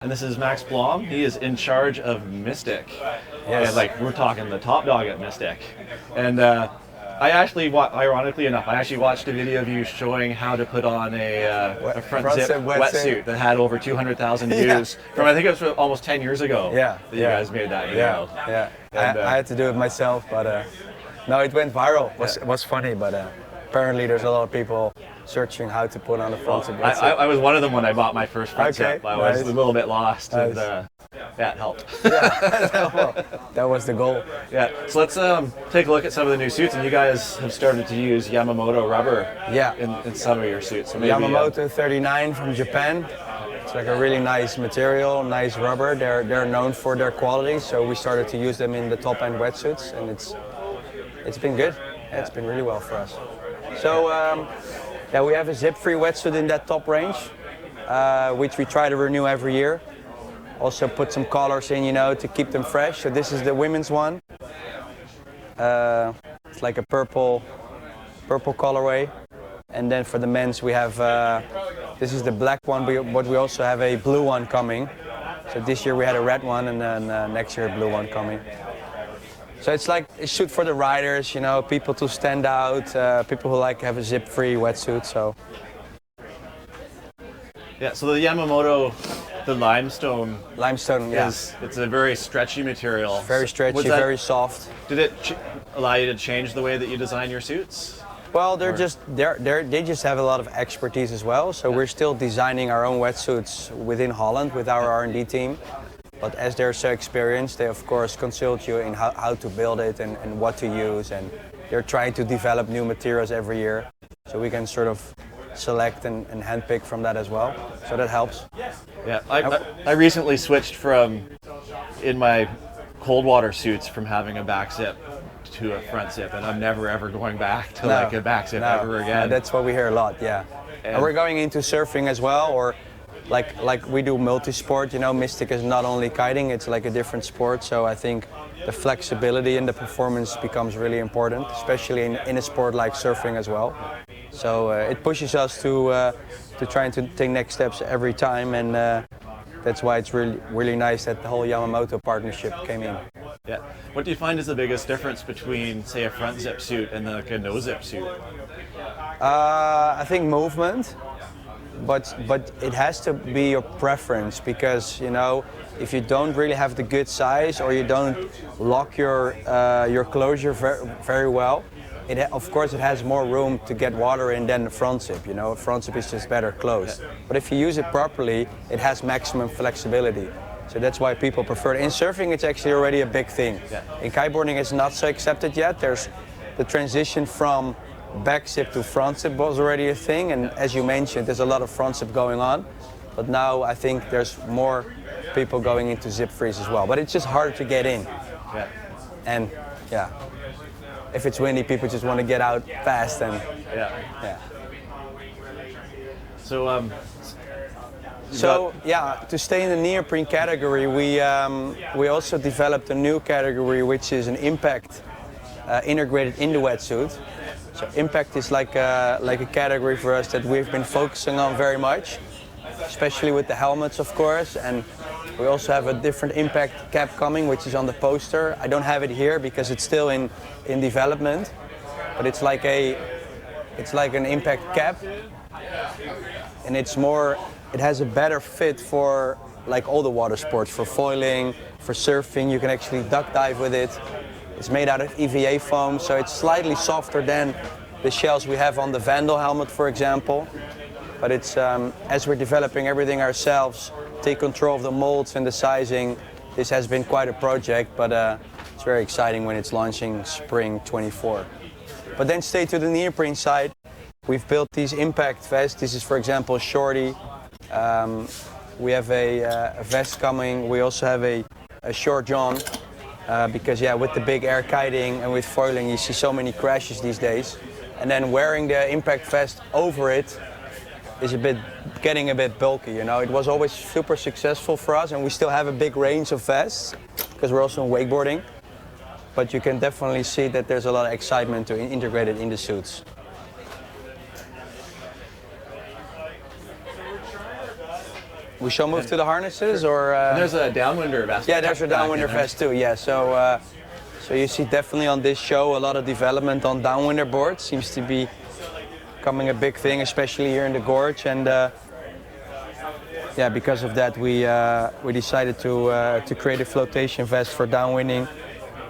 And this is Max Blom. He is in charge of Mystic. Yes. And like we're talking the top dog at Mystic. And I actually, ironically enough, I actually watched a video of you showing how to put on a front zip wetsuit that had over 200,000 views from, I think it was almost 10 years ago. Yeah. That you guys made that video. Yeah. And, I had to do it myself, but no, it went viral. It was funny, but apparently there's a lot of people searching how to put on a front zip wetsuit. I was one of them when I bought my first front zip. I was a little bit lost, and yeah, it helped. Yeah, that was the goal. Yeah, so let's take a look at some of the new suits, and you guys have started to use Yamamoto rubber in some of your suits. So maybe, Yamamoto 39 from Japan. It's like a really nice material, nice rubber. They're known for their quality, so we started to use them in the top-end wetsuits, and it's been good. Yeah, it's been really well for us. So we have a zip-free wetsuit in that top range, which we try to renew every year. Also put some colors in, to keep them fresh. So this is the women's one. It's like a purple colorway. And then for the men's we have, this is the black one, but we also have a blue one coming. So this year we had a red one, and then next year a blue one coming. So it's like a suit for the riders, people to stand out, people who like to have a zip-free wetsuit. So. Yeah, so the Yamamoto, the limestone. Limestone, it's a very stretchy material. Very stretchy, very soft. Did it allow you to change the way that you design your suits? Well, they just have a lot of expertise as well. So we're still designing our own wetsuits within Holland with our R&D team. But as they're so experienced, they of course consult you in how to build it and what to use. And they're trying to develop new materials every year. So we can sort of select and handpick from that as well. So that helps. Yeah, I recently switched from, in my cold water suits, from having a back zip to a front zip, and I'm never ever going back to like a back zip ever again. That's what we hear a lot, yeah. And we're going into surfing as well, or like we do multi-sport, Mystic is not only kiting, it's like a different sport, so I think the flexibility and the performance becomes really important, especially in a sport like surfing as well. So it pushes us to trying to take next steps every time, and that's why it's really nice that the whole Yamamoto partnership came in. Yeah. What do you find is the biggest difference between, say, a front zip suit and like a no zip suit? I think movement, but it has to be your preference, because if you don't really have the good size, or you don't lock your closure very well, of course it has more room to get water in than the front zip. A front zip is just better closed. But if you use it properly, it has maximum flexibility. So that's why people prefer it. In surfing, it's actually already a big thing. In kiteboarding, it's not so accepted yet. There's the transition from back zip to front zip was already a thing, and as you mentioned, there's a lot of front zip going on. But now I think there's more people going into zip frees as well. But it's just harder to get in. Yeah. And if it's windy, people just want to get out fast, and to stay in the neoprene category, we also developed a new category, which is an impact integrated in the wetsuit. So impact is like a category for us that we've been focusing on very much, especially with the helmets, of course. And we also have a different impact cap coming, which is on the poster. I don't have it here because it's still in development, but it's like an impact cap, and it has a better fit for like all the water sports, for foiling, for surfing. You can actually duck dive with it. It's made out of EVA foam, so it's slightly softer than the shells we have on the Vandal helmet, for example. But it's as we're developing everything ourselves, take control of the molds and the sizing, this has been quite a project, but it's very exciting when it's launching spring 24. But then stay to the neoprene side. We've built these impact vests. This is, for example, Shorty. We have a vest coming. We also have a short john, because with the big air kiting and with foiling, you see so many crashes these days. And then wearing the impact vest over it is getting a bit bulky. It was always super successful for us, and we still have a big range of vests because we're also in wakeboarding. But you can definitely see that there's a lot of excitement to integrate it in the suits. We shall move to the harnesses, or and there's a downwinder vest. yeah, there's a downwinder vest too. Yeah, so you see definitely on this show a lot of development on downwinder boards. Seems to be becoming a big thing, especially here in the gorge. And yeah, because of that, we decided to create a flotation vest for downwinding.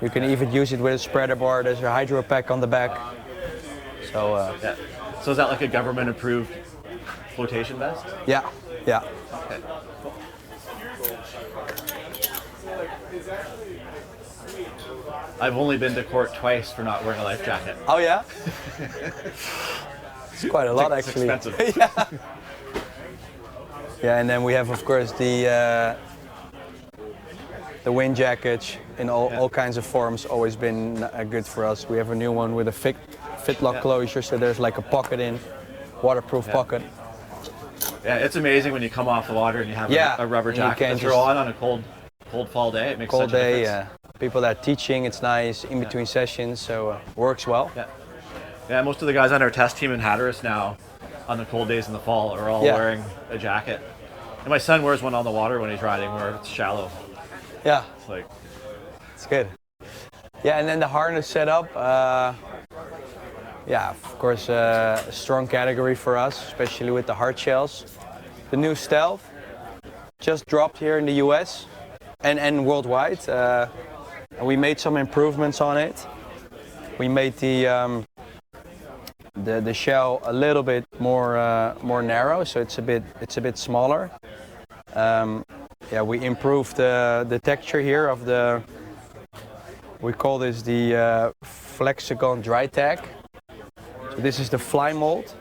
You can even use it with a spreader bar. There's a hydro pack on the back. So yeah. So is that like a government-approved flotation vest? Yeah, yeah. Okay. I've only been to court twice for not wearing a life jacket. Oh yeah? It's quite a lot actually. It's expensive. Yeah. Yeah, and then we have of course the wind jackets in all kinds of forms. Always been good for us. We have a new one with a fit lock closure, so there's like a pocket in, waterproof pocket. Yeah, it's amazing when you come off the water and you have a rubber jacket to throw on a cold fall day. It makes such a difference. Yeah. People that are teaching, it's nice in between sessions, so works well. Yeah. Yeah, most of the guys on our test team in Hatteras now, on the cold days in the fall, are all wearing a jacket. And my son wears one on the water when he's riding, where it's shallow. Yeah. It's like, it's good. Yeah, and then the harness setup. Yeah, of course, a strong category for us, especially with the hard shells. The new Stealth just dropped here in the US and worldwide. We made some improvements on it. We made the shell a little bit more narrow, so it's a bit smaller. Yeah, we improved the texture here of the. We call this the Flexagon dry tack. So this is the fly mold,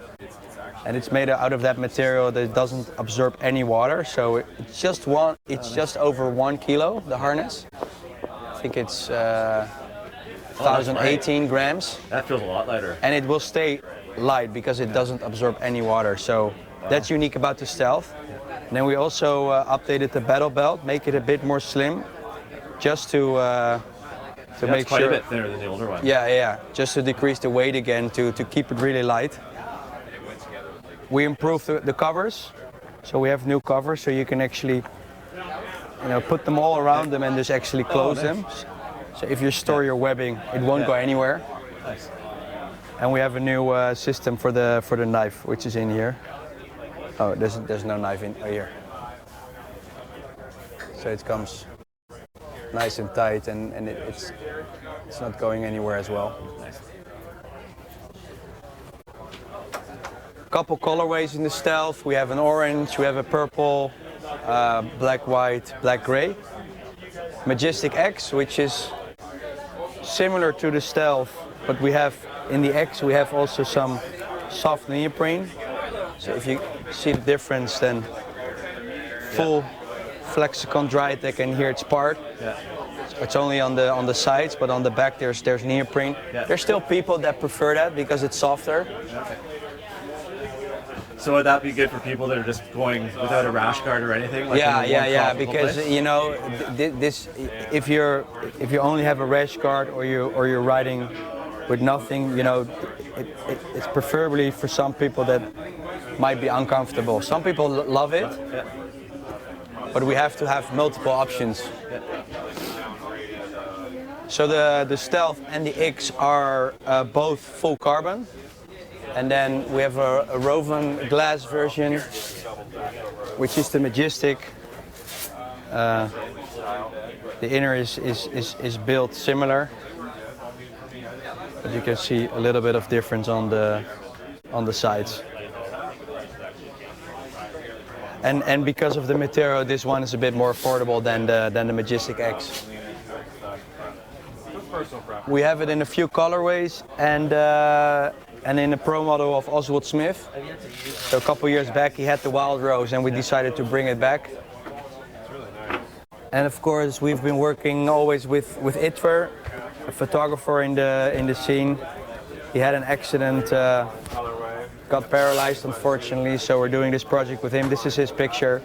and it's made out of that material that doesn't absorb any water. So it's just over 1 kilo, the harness. I think it's 1,018 grams. That feels a lot lighter. And it will stay light because it doesn't absorb any water. So that's unique about the Stealth. And then we also updated the battle belt, make it a bit more slim, just to make quite sure. a bit thinner than the older one. Yeah, just to decrease the weight again, to keep it really light. We improved the covers, so we have new covers, so you can actually, put them all around them and just actually close them. So if you store your webbing, it won't go anywhere. Nice. And we have a new system for the knife, which is in here. Oh, there's no knife in here. So it comes nice and tight, and it's not going anywhere as well. Nice. Couple colorways in the Stealth. We have an orange, we have a purple, black, white, black, gray. Majestic X, which is similar to the Stealth, but we have in the X we have also some soft neoprene. So if you see the difference, then full Flexagon dry tack, and here it's part. Yeah. It's only on the sides, but on the back there's neoprene. Yeah. There's still people that prefer that because it's softer. Okay. So would that be good for people that are just going without a rash guard or anything? Like Yeah. Because this, if you only have a rash guard or you're riding with nothing, it's preferably for some people that might be uncomfortable. Some people love it, but we have to have multiple options. Yeah. So the Stealth and the X are both full carbon. And then we have a woven glass version, which is the Majestic. The inner is built similar, but you can see a little bit of difference on the sides. And because of the material, this one is a bit more affordable than the Majestic X. We have it in a few colorways, and in a pro model of Oswald Smith. So a couple years back he had the Wild Rose, and we decided to bring it back. And of course we've been working always with Itver, a photographer in the scene. He had an accident, got paralyzed unfortunately, so we're doing this project with him. This is his picture,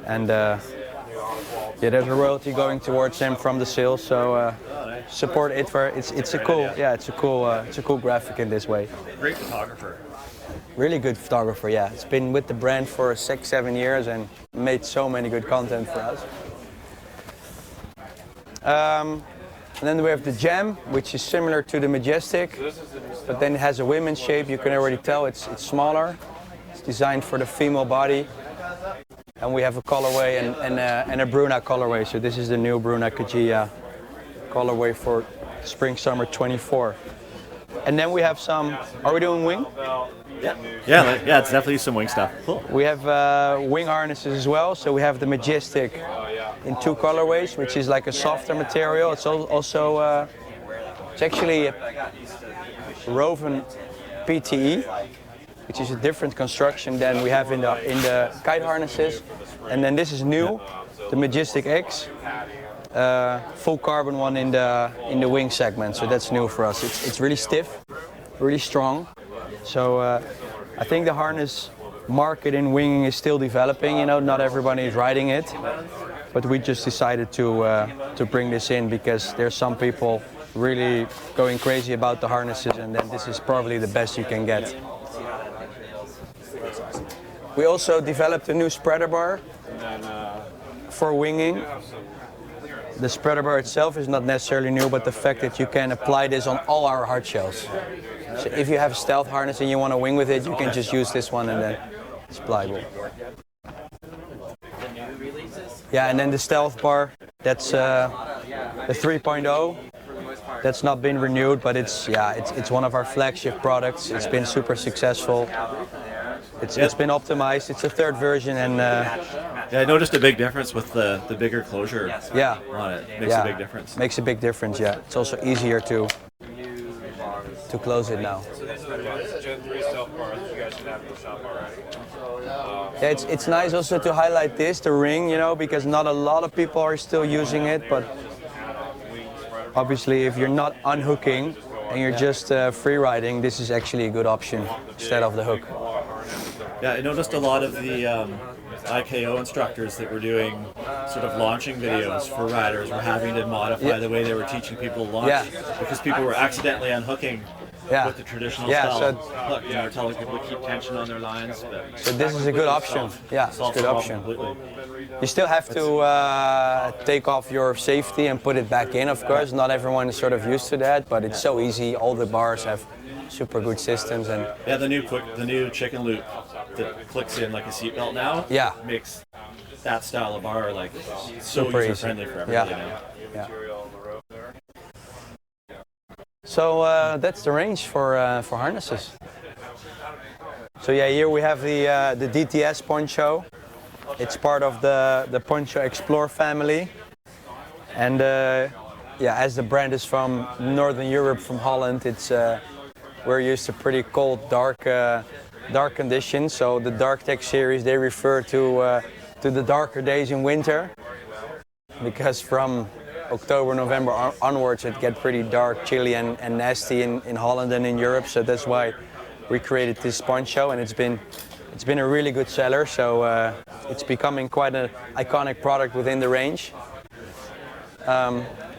and there's a royalty going towards him from the sale. So support Itver. It's a cool graphic in this way. Great photographer. Really good photographer. Yeah, it's been with the brand for 6-7 years, and made so many good content for us. And then we have the Jam, which is similar to the Majestic, but then it has a women's shape. You can already tell it's smaller. It's designed for the female body. And we have a colorway and a Bruna colorway. So this is the new Bruna Kajia colorway for Spring/Summer 24. And then we have some. Are we doing wing? Yeah, it's definitely some wing stuff. Cool. We have wing harnesses as well. So we have the Majestic in 2 colorways, which is like a softer material. It's also it's actually woven PTE, which is a different construction than we have in the kite harnesses. And then this is new, the Majestic X, full carbon one in the wing segment. So that's new for us. It's really stiff, really strong. So I think the harness market in winging is still developing. You know, not everybody is riding it, but we just decided to bring this in because there's some people really going crazy about the harnesses, and then this is probably the best you can get. We also developed a new spreader bar for winging. The spreader bar itself is not necessarily new, but the fact that you can apply this on all our hard shells. So if you have a stealth harness and you want to wing with it, you can just use this one and then it's pliable. Yeah, and then the stealth bar, that's the 3.0. That's not been renewed, but it's one of our flagship products. It's been super successful. It's been optimized. It's a 3rd version, and yeah, I noticed a big difference with the bigger closure on it. Makes a big difference. Makes a big difference. Yeah, it's also easier to close it now. Yeah, it's nice also to highlight this, the ring, you know, because not a lot of people are still using it, but obviously if you're not unhooking and you're just free riding, this is actually a good option instead of the hook. Yeah, I noticed a lot of the IKO instructors that were doing sort of launching videos for riders were having to modify the way they were teaching people to launch because people were accidentally unhooking with the traditional style hook. You know, telling people to keep tension on their lines. So this is a good option. Yeah, it's a good option. You still have to take off your safety and put it back in, of course. Not everyone is sort of used to that, but it's so easy. All the bars have super good systems, and the new chicken loop that clicks in like a seatbelt now makes that style of bar like so user friendly for everybody now. Yeah. So that's the range for harnesses. So yeah, here we have the DTS poncho. It's part of the Poncho Explore family, and as the brand is from Northern Europe, from Holland, it's we're used to pretty cold, dark conditions. So the Dark Tech series, they refer to the darker days in winter, because from October, November onwards it gets pretty dark, chilly and nasty in Holland and in Europe. So that's why we created this poncho, and it's been a really good seller. So it's becoming quite an iconic product within the range.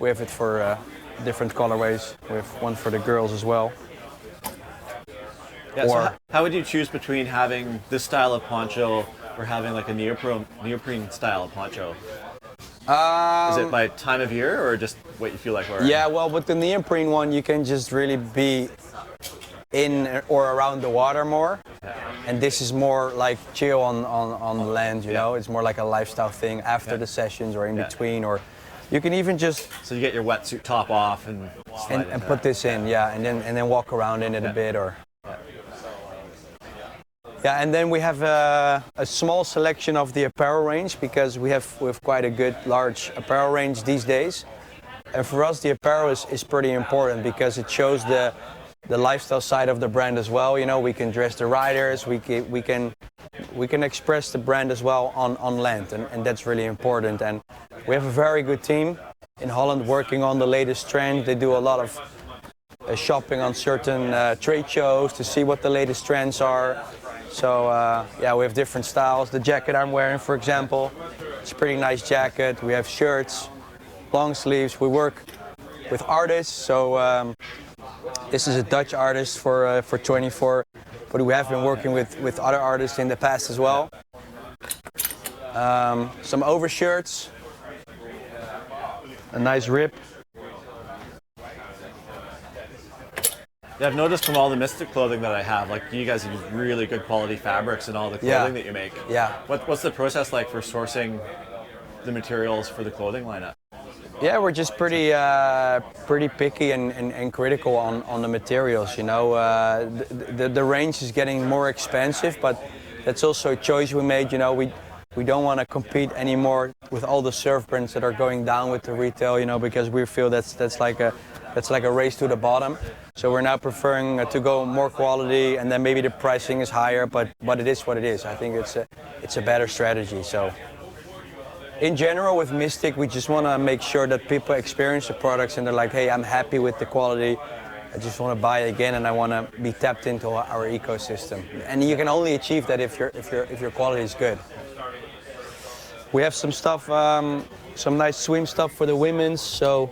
We have it for different colorways. We have one for the girls as well. Yeah, so how would you choose between having this style of poncho or having like a neoprene style of poncho? Is it by time of year or just what you feel like wearing? Yeah, well, with the neoprene one, you can just really be in or around the water more. And this is more like chill on the land, you know? It's more like a lifestyle thing after the sessions or in between, or you can even just... So you get your wetsuit top off and put this in, and then walk around in it a bit, or... Yeah, and then we have a small selection of the apparel range, because we have quite a good large apparel range these days. And for us, the apparel is pretty important because it shows the lifestyle side of the brand as well. You know, we can dress the riders, we can express the brand as well on land, and that's really important. And we have a very good team in Holland working on the latest trend. They do a lot of shopping on certain trade shows to see what the latest trends are. So we have different styles. The jacket I'm wearing, for example, it's a pretty nice jacket. We have shirts, long sleeves. We work with artists. So this is a Dutch artist for 24, but we have been working with other artists in the past as well. some overshirts, a nice rib. Yeah, I've noticed from all the Mystic clothing that I have, like you guys use really good quality fabrics in all the clothing that you make. Yeah. What's the process like for sourcing the materials for the clothing lineup? Yeah, we're just pretty picky and critical on the materials. You know, the range is getting more expensive, but that's also a choice we made. You know, we don't want to compete anymore with all the surf brands that are going down with the retail. You know, because we feel that's like a race to the bottom. So we're now preferring to go more quality, and then maybe the pricing is higher, but it is what it is. I think it's a better strategy. So. In general, with Mystic, we just want to make sure that people experience the products and they're like, hey, I'm happy with the quality. I just want to buy it again, and I want to be tapped into our ecosystem. And you can only achieve that if your quality is good. We have some stuff, some nice swim stuff for the women's, so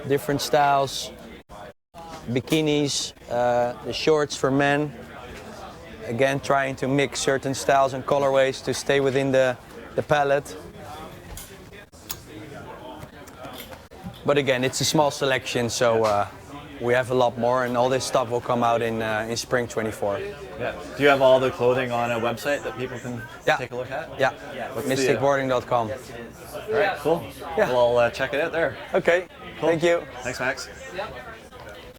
different styles, bikinis, the shorts for men. Again, trying to mix certain styles and colorways to stay within the palette. But again, it's a small selection, so we have a lot more, and all this stuff will come out in spring 24. Yeah. Do you have all the clothing on a website that people can take a look at? Yeah. Mysticboarding.com. All right, cool. Yeah. Well, I'll check it out there. Okay. Cool. Thank you. Thanks, Max.